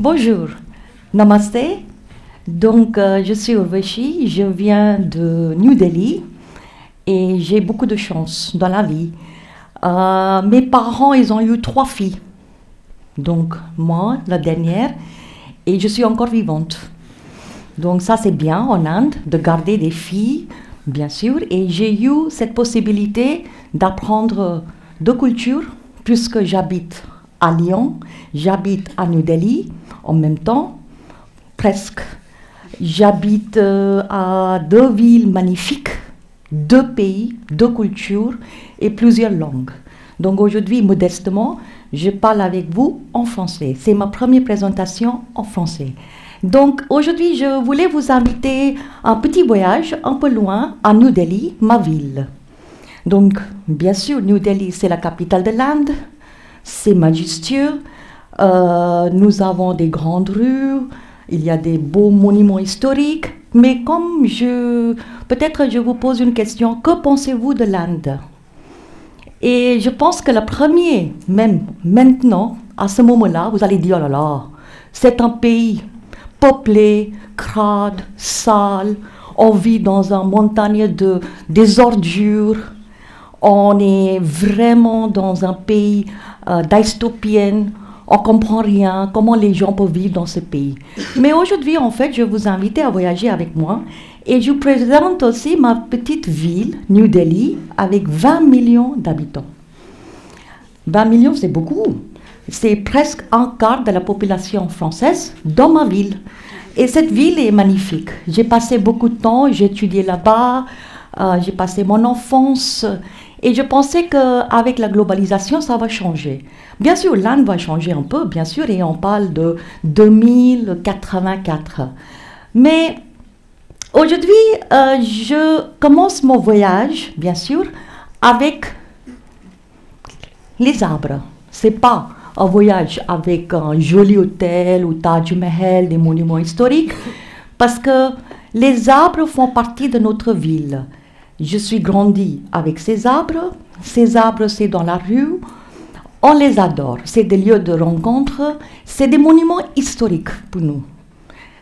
Bonjour, namaste. Donc, je suis Urvashi, je viens de New Delhi et j'ai beaucoup de chance dans la vie. Mes parents, ils ont eu 3 filles. Donc, moi, la dernière, et je suis encore vivante. Donc, ça, c'est bien en Inde de garder des filles, bien sûr. Et j'ai eu cette possibilité d'apprendre 2 cultures, puisque j'habite à Lyon, j'habite à New Delhi en même temps, presque. J'habite à 2 villes magnifiques, 2 pays, 2 cultures et plusieurs langues. Donc aujourd'hui, modestement, je parle avec vous en français. C'est ma première présentation en français. Donc aujourd'hui, je voulais vous inviter à un petit voyage un peu loin à New Delhi, ma ville. Donc, bien sûr, New Delhi, c'est la capitale de l'Inde. C'est majestueux. Nous avons des grandes rues. Il y a des beaux monuments historiques. Mais comme peut-être je vous pose une question, que pensez-vous de l'Inde? Et je pense que le premier, même maintenant, à ce moment-là, vous allez dire, oh là là, c'est un pays peuplé, crade, sale. On vit dans un montagne des ordures. On est vraiment dans un pays dystopien. On ne comprend rien, comment les gens peuvent vivre dans ce pays. Mais aujourd'hui, en fait, je vous invite à voyager avec moi. Et je vous présente aussi ma petite ville, New Delhi, avec 20 millions d'habitants. 20 millions, c'est beaucoup. C'est presque un quart de la population française dans ma ville. Et cette ville est magnifique. J'ai passé beaucoup de temps, j'ai étudié là-bas, j'ai passé mon enfance. Et je pensais qu'avec la globalisation, ça va changer. Bien sûr, l'Inde va changer un peu, bien sûr, et on parle de 2084. Mais aujourd'hui, je commence mon voyage, bien sûr, avec les arbres. Ce n'est pas un voyage avec un joli hôtel ou Taj Mahal, des monuments historiques, parce que les arbres font partie de notre ville. Je suis grandi avec ces arbres. Ces arbres, c'est dans la rue. On les adore. C'est des lieux de rencontre. C'est des monuments historiques pour nous.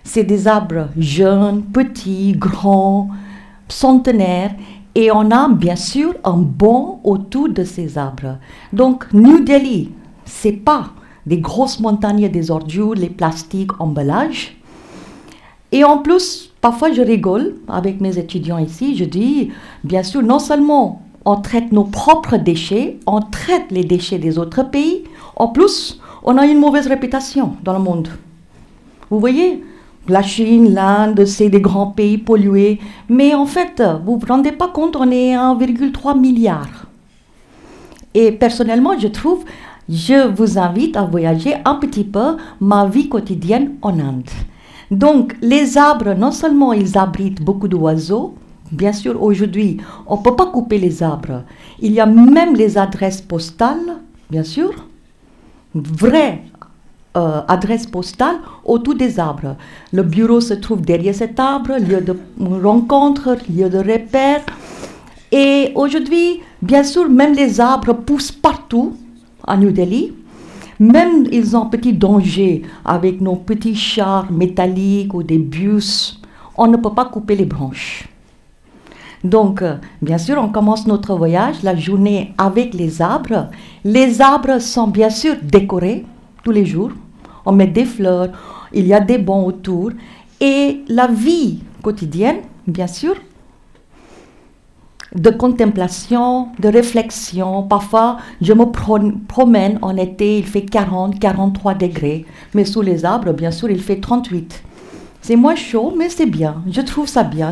C'est des arbres jeunes, petits, grands, centenaires. Et on a bien sûr un banc autour de ces arbres. Donc, New Delhi, ce n'est pas des grosses montagnes des ordures, les plastiques, emballages. Et en plus, parfois je rigole avec mes étudiants ici, je dis, bien sûr, non seulement on traite nos propres déchets, on traite les déchets des autres pays, en plus, on a une mauvaise réputation dans le monde. Vous voyez, la Chine, l'Inde, c'est des grands pays pollués, mais en fait, vous ne vous rendez pas compte, on est 1,3 milliard. Et personnellement, je vous invite à voyager un petit peu ma vie quotidienne en Inde. Donc, les arbres, non seulement ils abritent beaucoup d'oiseaux, bien sûr, aujourd'hui, on ne peut pas couper les arbres. Il y a même les adresses postales, bien sûr, vraies adresses postales autour des arbres. Le bureau se trouve derrière cet arbre, lieu de rencontre, lieu de repère. Et aujourd'hui, bien sûr, même les arbres poussent partout à New Delhi. Même ils ont un petit danger avec nos petits chars métalliques ou des bus. On ne peut pas couper les branches. Donc, bien sûr, on commence notre voyage, la journée avec les arbres. Les arbres sont bien sûr décorés tous les jours. On met des fleurs, il y a des bancs autour. Et la vie quotidienne, bien sûr, de contemplation, de réflexion. Parfois, je me promène en été, il fait 40, 43 degrés. Mais sous les arbres, bien sûr, il fait 38. C'est moins chaud, mais c'est bien. Je trouve ça bien.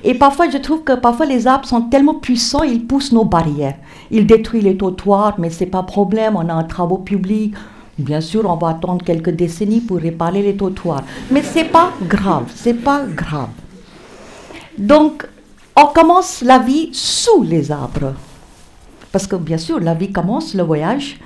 Et parfois, je trouve que parfois les arbres sont tellement puissants, ils poussent nos barrières. Ils détruisent les trottoirs, mais ce n'est pas problème. On a un travaux public. Bien sûr, on va attendre quelques décennies pour réparer les trottoirs. Mais ce n'est pas grave. C'est pas grave. Donc, on commence la vie sous les arbres. Parce que bien sûr, la vie commence, le voyage,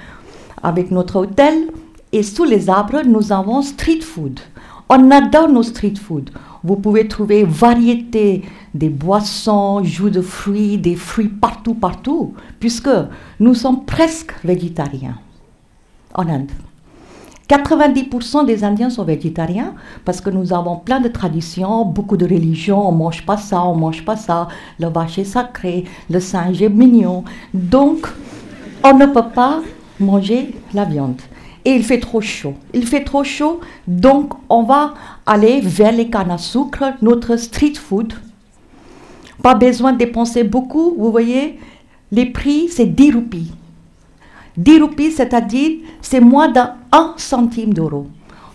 avec notre hôtel. Et sous les arbres, nous avons street food. On adore nos street food. Vous pouvez trouver variété des boissons, jus de fruits, des fruits partout, puisque nous sommes presque végétariens en Inde. 90% des Indiens sont végétariens parce que nous avons plein de traditions, beaucoup de religions, on mange pas ça, on mange pas ça, le vache est sacré, le singe est mignon. Donc, on ne peut pas manger la viande. Et il fait trop chaud. Il fait trop chaud, donc on va aller vers les cannes à sucre, notre street food. Pas besoin de dépenser beaucoup, vous voyez, les prix, c'est 10 roupies. 10 roupies, c'est-à-dire, c'est moins d'un centime d'euro.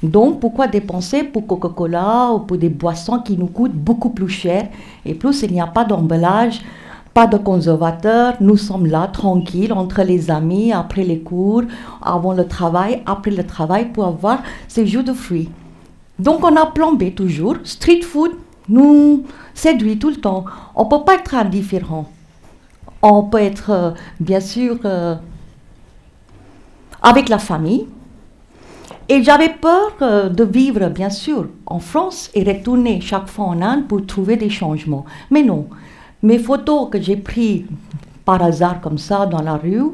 Donc, pourquoi dépenser pour Coca-Cola ou pour des boissons qui nous coûtent beaucoup plus cher? Et plus, il n'y a pas d'emballage, pas de conservateur. Nous sommes là, tranquilles, entre les amis, après les cours, avant le travail, après le travail, pour avoir ces jus de fruits. Donc, on a plan B toujours. Street food nous séduit tout le temps. On ne peut pas être indifférent. On peut être, bien sûr, avec la famille. Et j'avais peur de vivre, bien sûr, en France et retourner chaque fois en Inde pour trouver des changements. Mais non, mes photos que j'ai prises par hasard comme ça dans la rue,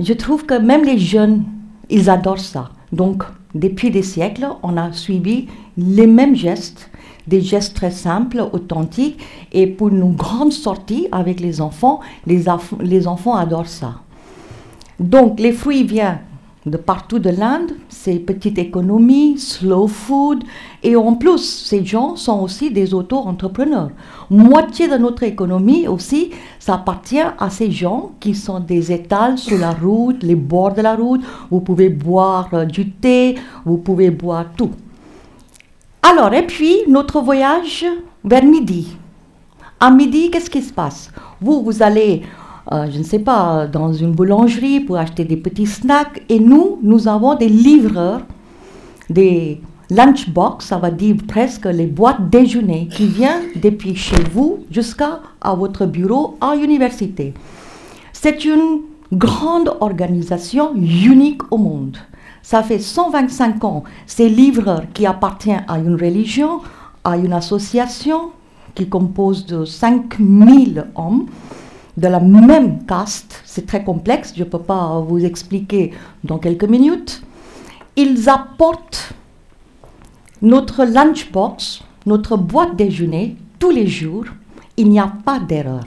je trouve que même les jeunes, ils adorent ça. Donc, depuis des siècles, on a suivi les mêmes gestes, des gestes très simples, authentiques. Et pour nos grandes sorties avec les enfants adorent ça. Donc, les fruits viennent de partout de l'Inde, c'est petite économie, slow food, et en plus, ces gens sont aussi des auto-entrepreneurs. Moitié de notre économie aussi, ça appartient à ces gens qui sont des étals sur la route, les bords de la route. Vous pouvez boire du thé, vous pouvez boire tout. Alors, et puis, notre voyage vers midi. À midi, qu'est-ce qui se passe? Vous allez... je ne sais pas, dans une boulangerie pour acheter des petits snacks. Et nous avons des livreurs, des lunchbox, ça va dire presque les boîtes déjeuner qui viennent depuis chez vous jusqu'à votre bureau à l'université. C'est une grande organisation unique au monde. Ça fait 125 ans, ces livreurs qui appartiennent à une religion, à une association qui compose de 5000 hommes, de la même caste, c'est très complexe, je ne peux pas vous expliquer dans quelques minutes. Ils apportent notre lunchbox, notre boîte déjeuner, tous les jours. Il n'y a pas d'erreur.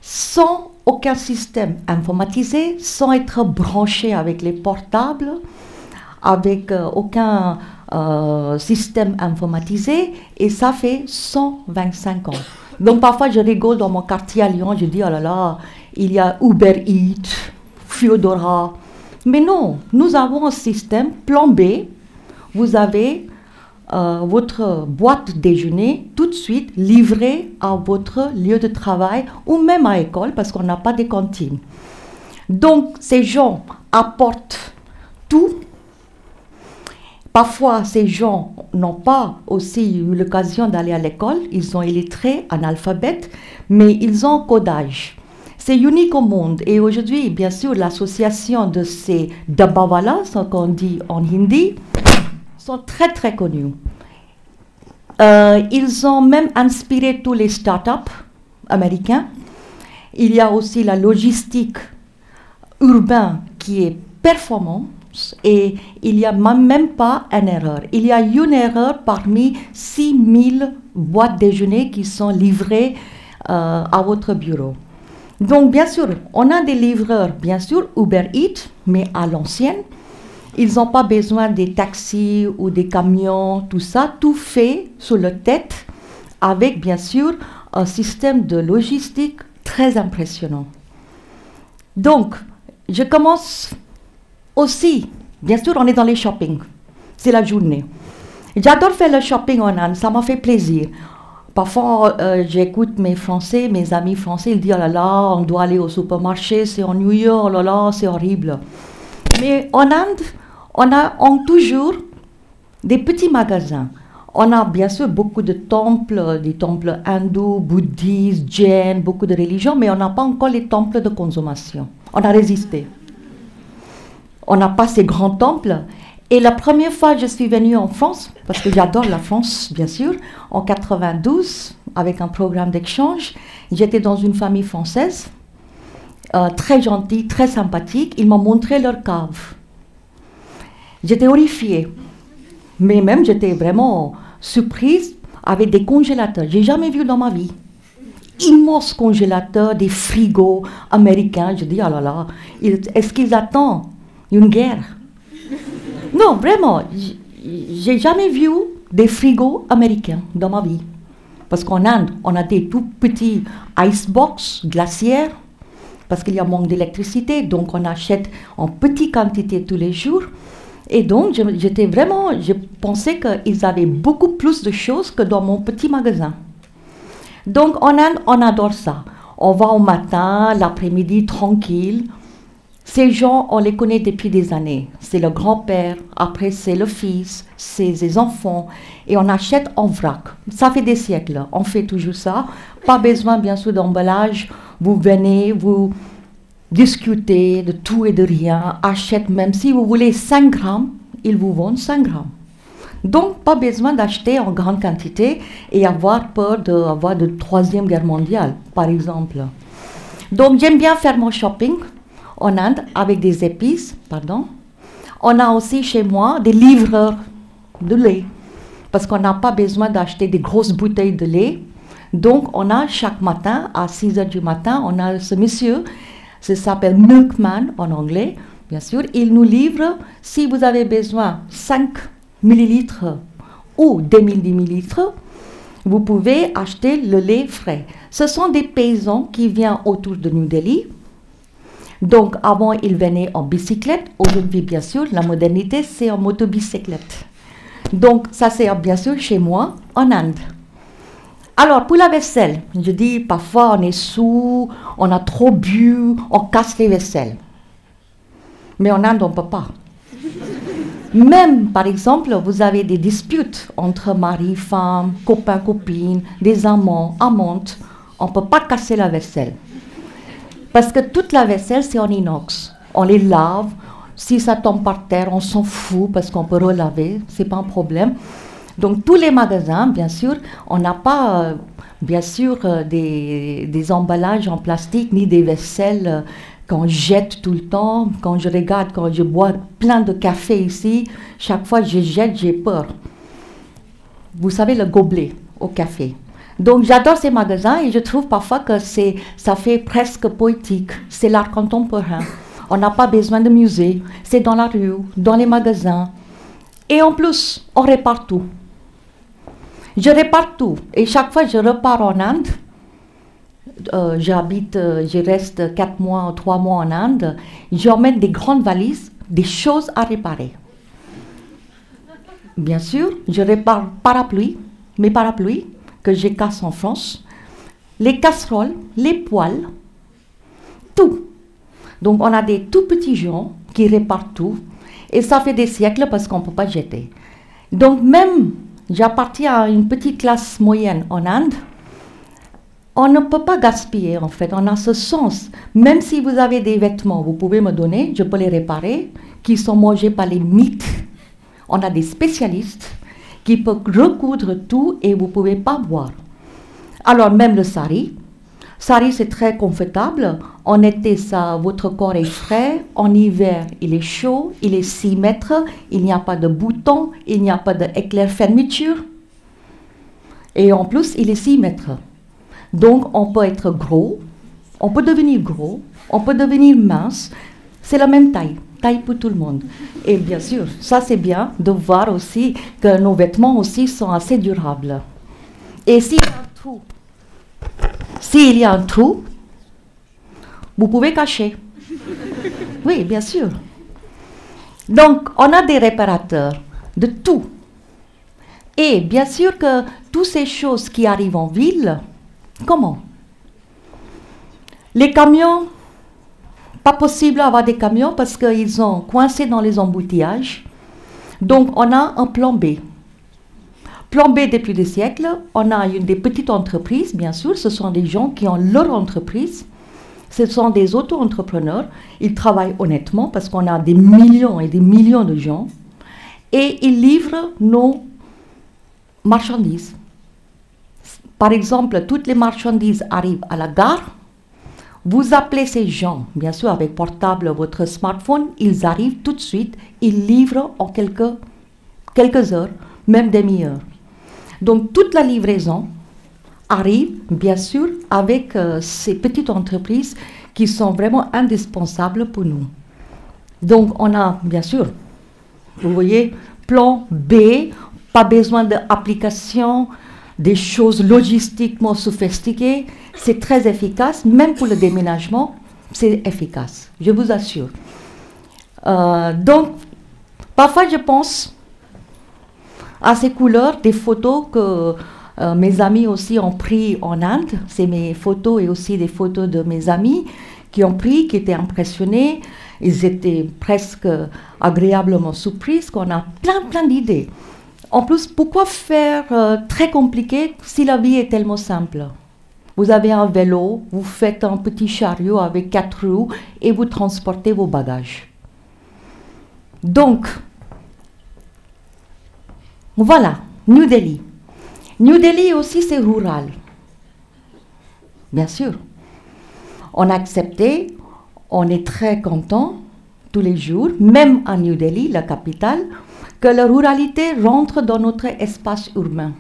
Sans aucun système informatisé, sans être branché avec les portables, avec aucun système informatisé, et ça fait 125 ans. Donc parfois je rigole dans mon quartier à Lyon, je dis oh là là, il y a Uber Eats, Foodora. Mais non, nous avons un système plan B. Vous avez votre boîte déjeuner tout de suite livrée à votre lieu de travail ou même à l'école parce qu'on n'a pas de cantine. Donc ces gens apportent tout. Parfois, ces gens n'ont pas aussi eu l'occasion d'aller à l'école, ils sont illettrés, analphabètes, mais ils ont un codage. C'est unique au monde. Et aujourd'hui, bien sûr, l'association de ces Dabbawalas, ce qu'on dit en hindi, sont très très connus. Ils ont même inspiré tous les startups américains. Il y a aussi la logistique urbaine qui est performante. Et il n'y a même pas une erreur. Il y a une erreur parmi 6000 boîtes déjeuner qui sont livrées à votre bureau. Donc, bien sûr, on a des livreurs, bien sûr, Uber Eats, mais à l'ancienne. Ils n'ont pas besoin des taxis ou des camions, tout ça. Tout fait sur la tête avec, bien sûr, un système de logistique très impressionnant. Donc, je commence... Aussi, bien sûr, on est dans les shopping. C'est la journée. J'adore faire le shopping en Inde, ça m'a fait plaisir. Parfois, j'écoute mes amis français, ils disent oh là là, on doit aller au supermarché, c'est ennuyeux, oh là là, c'est horrible. Mais en Inde, on a toujours des petits magasins. On a bien sûr beaucoup de temples, des temples hindous, bouddhistes, jains, beaucoup de religions, mais on n'a pas encore les temples de consommation. On a résisté. On n'a pas ces grands temples. Et la première fois que je suis venue en France, parce que j'adore la France, bien sûr, en 92, avec un programme d'échange, j'étais dans une famille française, très gentille, très sympathique. Ils m'ont montré leur cave. J'étais horrifiée. Mais même, j'étais vraiment surprise avec des congélateurs. J'ai jamais vu dans ma vie. Immenses congélateurs, des frigos américains. Je dis, oh là là, est-ce qu'ils attendent une guerre? Non, vraiment, j'ai jamais vu des frigos américains dans ma vie. Parce qu'en Inde, on a des tout petits icebox glaciaires, parce qu'il y a manque d'électricité, donc on achète en petite quantité tous les jours. Et donc, je pensais qu'ils avaient beaucoup plus de choses que dans mon petit magasin. Donc, en Inde, on adore ça. On va au matin, l'après-midi, tranquille. Ces gens, on les connaît depuis des années. C'est le grand-père, après c'est le fils, c'est les enfants. Et on achète en vrac. Ça fait des siècles, on fait toujours ça. Pas besoin, bien sûr, d'emballage. Vous venez, vous discutez de tout et de rien. Achète, même si vous voulez 5 grammes, ils vous vendent 5 grammes. Donc, pas besoin d'acheter en grande quantité et avoir peur d'avoir de Troisième Guerre mondiale, par exemple. Donc, j'aime bien faire mon shopping en Inde avec des épices, pardon. On a aussi chez moi des livreurs de lait, parce qu'on n'a pas besoin d'acheter des grosses bouteilles de lait. Donc, on a chaque matin, à 6 heures du matin, on a ce monsieur, ça s'appelle Milkman en anglais, bien sûr. Il nous livre, si vous avez besoin, 5 millilitres ou 2010 millilitres, vous pouvez acheter le lait frais. Ce sont des paysans qui viennent autour de New Delhi. Donc, avant, ils venaient en bicyclette. Aujourd'hui, bien sûr, la modernité, c'est en motobicyclette. Donc, ça, c'est bien sûr chez moi, en Inde. Alors, pour la vaisselle, je dis, parfois, on est sous, on a trop bu, on casse les vaisselles. Mais en Inde, on ne peut pas. Même, par exemple, vous avez des disputes entre mari, femme, copain, copine, des amants, amantes. On ne peut pas casser la vaisselle. Parce que toute la vaisselle, c'est en inox. On les lave. Si ça tombe par terre, on s'en fout parce qu'on peut relaver. Ce n'est pas un problème. Donc, tous les magasins, bien sûr, on n'a pas, bien sûr, des emballages en plastique ni des vaisselles qu'on jette tout le temps. Quand je regarde, quand je bois plein de café ici, chaque fois que je jette, j'ai peur. Vous savez, le gobelet au café. Donc, j'adore ces magasins et je trouve parfois que ça fait presque poétique. C'est l'art contemporain. On n'a pas besoin de musée. C'est dans la rue, dans les magasins. Et en plus, on répare tout. Je répare tout. Et chaque fois que je repars en Inde, je reste 4 mois ou 3 mois en Inde, j'emmène des grandes valises, des choses à réparer. Bien sûr, je répare mes parapluies, que je casse en France, les casseroles, les poêles, tout. Donc, on a des tout petits gens qui réparent tout. Et ça fait des siècles parce qu'on ne peut pas jeter. Donc, même, j'appartiens à une petite classe moyenne en Inde. On ne peut pas gaspiller, en fait. On a ce sens. Même si vous avez des vêtements, vous pouvez me donner, je peux les réparer, qui sont mangés par les mythes. On a des spécialistes qui peuvent recoudre tout et vous ne pouvez pas boire. Alors, même le sari. Sari, c'est très confortable. En été, votre corps est frais. En hiver, il est chaud. Il est 6 mètres. Il n'y a pas de boutons. Il n'y a pas d'éclair fermeture. Et en plus, il est 6 mètres. Donc, on peut être gros. On peut devenir gros. On peut devenir mince. C'est la même taille. Taille pour tout le monde. Et bien sûr, ça c'est bien de voir aussi que nos vêtements aussi sont assez durables. Et s'il y a un trou, vous pouvez cacher. Oui, bien sûr. Donc, on a des réparateurs de tout. Et bien sûr que toutes ces choses qui arrivent en ville, comment? Les camions, pas possible d'avoir des camions parce qu'ils sont coincés dans les embouteillages. Donc, on a un plan B. Plan B depuis des siècles, on a des petites entreprises, bien sûr, ce sont des gens qui ont leur entreprise. Ce sont des auto-entrepreneurs. Ils travaillent honnêtement parce qu'on a des millions et des millions de gens. Et ils livrent nos marchandises. Par exemple, toutes les marchandises arrivent à la gare. Vous appelez ces gens, bien sûr, avec portable, votre smartphone, ils arrivent tout de suite, ils livrent en quelques heures, même demi-heure. Donc, toute la livraison arrive, bien sûr, avec ces petites entreprises qui sont vraiment indispensables pour nous. Donc, on a, bien sûr, vous voyez, plan B, pas besoin d'application, des choses logistiquement sophistiquées, c'est très efficace, même pour le déménagement, c'est efficace, je vous assure. Donc, parfois je pense à ces couleurs, des photos que mes amis aussi ont pris en Inde, c'est mes photos et aussi des photos de mes amis qui ont pris, qui étaient impressionnés, ils étaient presque agréablement surpris, qu'on a plein d'idées. En plus, pourquoi faire très compliqué si la vie est tellement simple? Vous avez un vélo, vous faites un petit chariot avec 4 roues et vous transportez vos bagages. Donc, voilà, New Delhi. New Delhi aussi, c'est rural. Bien sûr. On a accepté, on est très content tous les jours, même à New Delhi, la capitale, que la ruralité rentre dans notre espace urbain.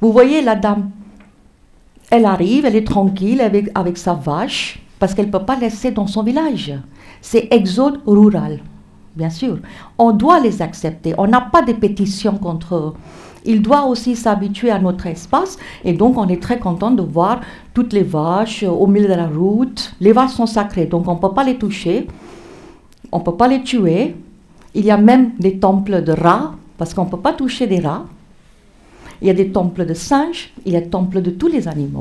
Vous voyez la dame, elle arrive, elle est tranquille avec sa vache, parce qu'elle ne peut pas laisser dans son village. C'est exode rural, bien sûr. On doit les accepter, on n'a pas de pétition contre eux. Ils doivent aussi s'habituer à notre espace, et donc on est très content de voir toutes les vaches au milieu de la route. Les vaches sont sacrées, donc on ne peut pas les toucher, on ne peut pas les tuer. Il y a même des temples de rats, parce qu'on ne peut pas toucher des rats. Il y a des temples de singes, il y a des temples de tous les animaux.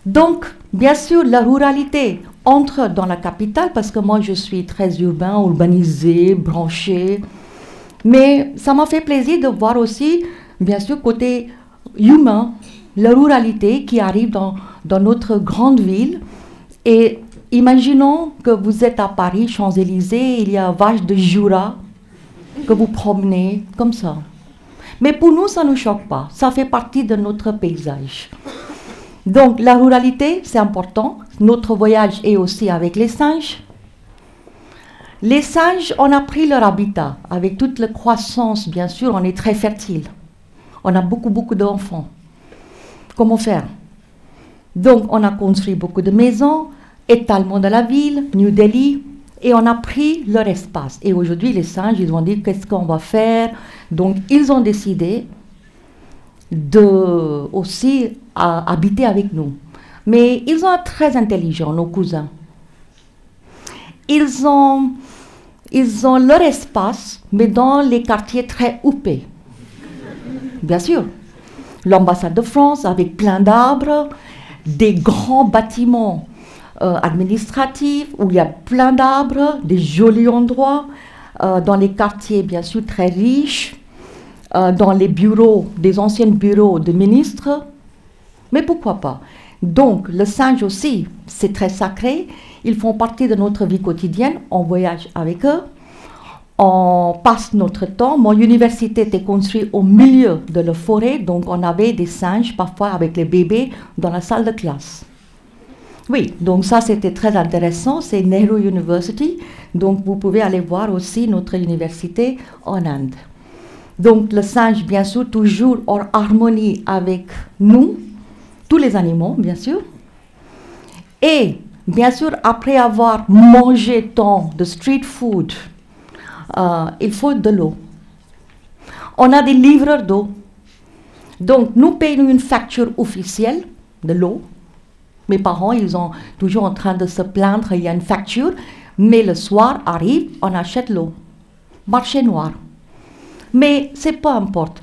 Donc, bien sûr, la ruralité entre dans la capitale, parce que moi, je suis très urbanisé, branché. Mais ça m'a fait plaisir de voir aussi, bien sûr, côté humain, la ruralité qui arrive dans notre grande ville. Et imaginons que vous êtes à Paris, Champs-Élysées, il y a vache de Jura que vous promenez comme ça. Mais pour nous, ça ne nous choque pas. Ça fait partie de notre paysage. Donc, la ruralité, c'est important. Notre voyage est aussi avec les singes. Les singes, on a pris leur habitat. Avec toute la croissance, bien sûr, on est très fertile. On a beaucoup d'enfants. Comment faire? Donc, on a construit beaucoup de maisons, étalement de la ville, New Delhi, et on a pris leur espace. Et aujourd'hui, les singes, ils ont dit qu'est-ce qu'on va faire. Donc, ils ont décidé de aussi habiter avec nous. Mais ils sont très intelligents, nos cousins. Ils ont leur espace, mais dans les quartiers très huppés. Bien sûr. L'ambassade de France avec plein d'arbres, des grands bâtiments administratifs où il y a plein d'arbres, des jolis endroits, dans les quartiers bien sûr très riches, dans les bureaux, des anciens bureaux de ministres. Mais pourquoi pas? Donc, le singe aussi, c'est très sacré. Ils font partie de notre vie quotidienne. On voyage avec eux. On passe notre temps. Mon université était construite au milieu de la forêt. Donc, on avait des singes, parfois avec les bébés, dans la salle de classe. Oui, donc ça, c'était très intéressant. C'est Nehru University. Donc, vous pouvez aller voir aussi notre université en Inde. Donc, le singe, bien sûr, toujours en harmonie avec nous. Tous les animaux, bien sûr. Et, bien sûr, après avoir mangé tant de street food, il faut de l'eau. On a des livreurs d'eau. Donc, nous payons une facture officielle de l'eau. Mes parents, ils sont toujours en train de se plaindre, il y a une facture, mais le soir arrive, on achète l'eau. Marché noir. Mais c'est pas importe.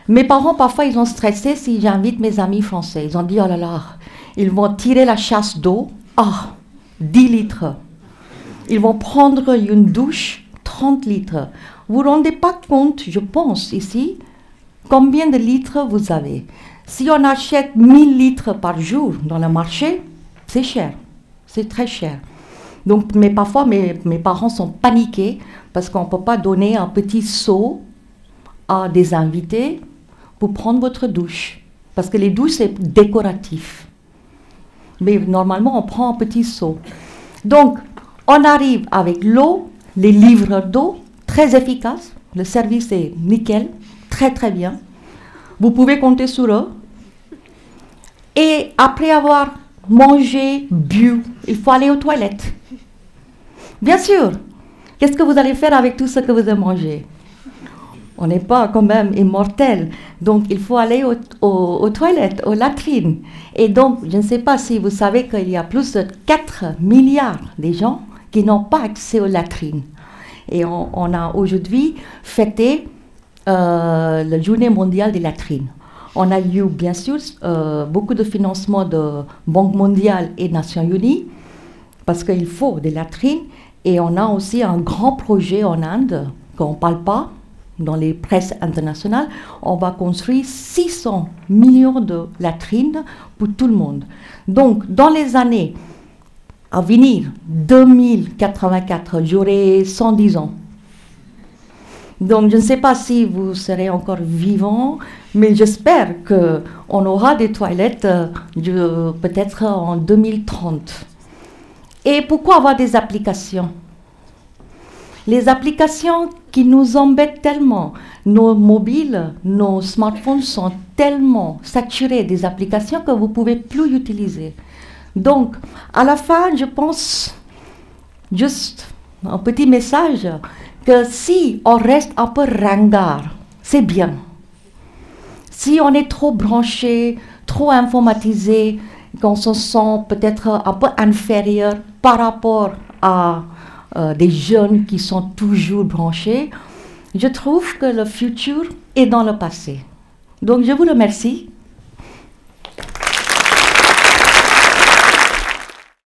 Mes parents, parfois, ils ont stressé si j'invite mes amis français. Ils ont dit, oh là là, ils vont tirer la chasse d'eau. Ah, 10 litres. Ils vont prendre une douche, 30 litres. Vous ne vous rendez pas compte, je pense, ici, combien de litres vous avez. Si on achète 1000 litres par jour dans le marché, c'est cher. C'est très cher. Donc, mais parfois, mes parents sont paniqués parce qu'on ne peut pas donner un petit seau à des invités pour prendre votre douche. Parce que les douches, c'est décoratif. mais normalement on prend un petit seau. Donc, on arrive avec l'eau, les livreurs d'eau, très efficaces, le service est nickel, très très bien. Vous pouvez compter sur eux. Et après avoir mangé, bu, il faut aller aux toilettes. Bien sûr, qu'est-ce que vous allez faire avec tout ce que vous avez mangé? On n'est pas quand même immortel, donc il faut aller aux toilettes, aux latrines. Et donc, je ne sais pas si vous savez qu'il y a plus de 4 milliards de gens qui n'ont pas accès aux latrines. Et on a aujourd'hui fêté la journée mondiale des latrines. On a eu, bien sûr, beaucoup de financement de Banque mondiale et Nations unies, parce qu'il faut des latrines. Et on a aussi un grand projet en Inde, qu'on ne parle pas dans les presses internationales. On va construire 600 millions de latrines pour tout le monde. Donc, dans les années à venir, 2084, j'aurai 110 ans. Donc, je ne sais pas si vous serez encore vivant, mais j'espère qu'on aura des toilettes peut-être en 2030. Et pourquoi avoir des applications? Les applications qui nous embêtent tellement, nos mobiles, nos smartphones sont tellement saturés des applications que vous ne pouvez plus utiliser. Donc, à la fin, je pense, juste un petit message, que si on reste un peu ringard, c'est bien. Si on est trop branché, trop informatisé, qu'on se sent peut-être un peu inférieur par rapport à des jeunes qui sont toujours branchés, je trouve que le futur est dans le passé. Donc je vous remercie